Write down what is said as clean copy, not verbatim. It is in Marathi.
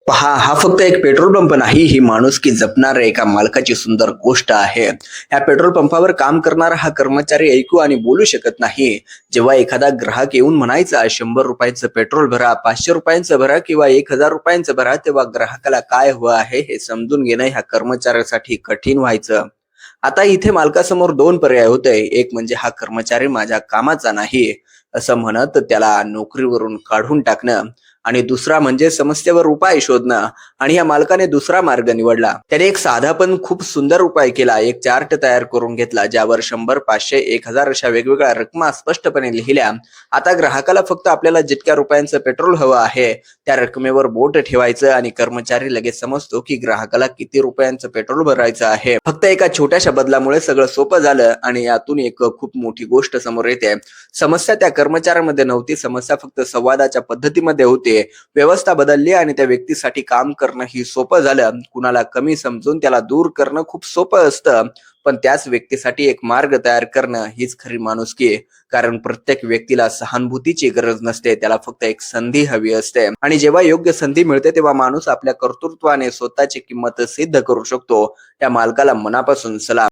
पहा, हा फक्त एक पेट्रोल पंप नाही, ही माणुसकी जपणाऱ्या एका मालकाची सुंदर गोष्ट आहे. या पेट्रोल पंपावर काम करणारा हा कर्मचारी ऐकू आणि बोलू शकत नाही. जेव्हा एखादा ग्राहक येऊन म्हणायचा, ₹100 पेट्रोल भरा, ₹500 भरा किंवा ₹1000 भरा, तेव्हा ग्राहकाला काय हवं आहे हे समजून घेणं ह्या कर्मचाऱ्यासाठी कठीण व्हायचं. आता इथे मालकासमोर दोन पर्याय होते. एक म्हणजे हा कर्मचारी माझ्या कामाचा नाही, असं म्हणत त्याला नोकरीवरून काढून टाकणं, आणि दुसरा म्हणजे समस्येवर उपाय शोधणं. आणि या मालकाने दुसरा मार्ग निवडला. त्याने एक साधा पण खूप सुंदर उपाय केला. एक चार्ट तयार करून घेतला, ज्यावर 100, 500, 1000 अशा वेगवेगळ्या रकमा स्पष्टपणे लिहिल्या. आता ग्राहकाला फक्त आपल्याला जितक्या रुपयांचं पेट्रोल हवं आहे त्या रकमेवर बोट ठेवायचं आणि कर्मचारी लगेच समजतो की ग्राहकाला किती रुपयांचं पेट्रोल भरायचं आहे. फक्त एका छोट्याशा बदलामुळे सगळं सोपं झालं आणि यातून एक खूप मोठी गोष्ट समोर येते. समस्या त्या कर्मचाऱ्यामध्ये नव्हती, समस्या फक्त संवादाच्या पद्धतीमध्ये होती. व्यवस्था बदलली आणि त्या व्यक्तीसाठी काम करणं ही सोपं झालं. कुणाला कमी समजून त्याला दूर करणं खूप सोपं असतं, पण त्याच व्यक्तीसाठी एक मार्ग तयार करणं हीच खरी माणुसकी आहे. कारण प्रत्येक व्यक्तीला सहानुभूतीची गरज नसते, त्याला फक्त एक संधी हवी असते. आणि जेव्हा योग्य संधी मिळते तेव्हा माणूस आपल्या कर्तृत्वाने स्वतःची किंमत सिद्ध करू शकतो. त्या मालकाला मनापासून सलाम.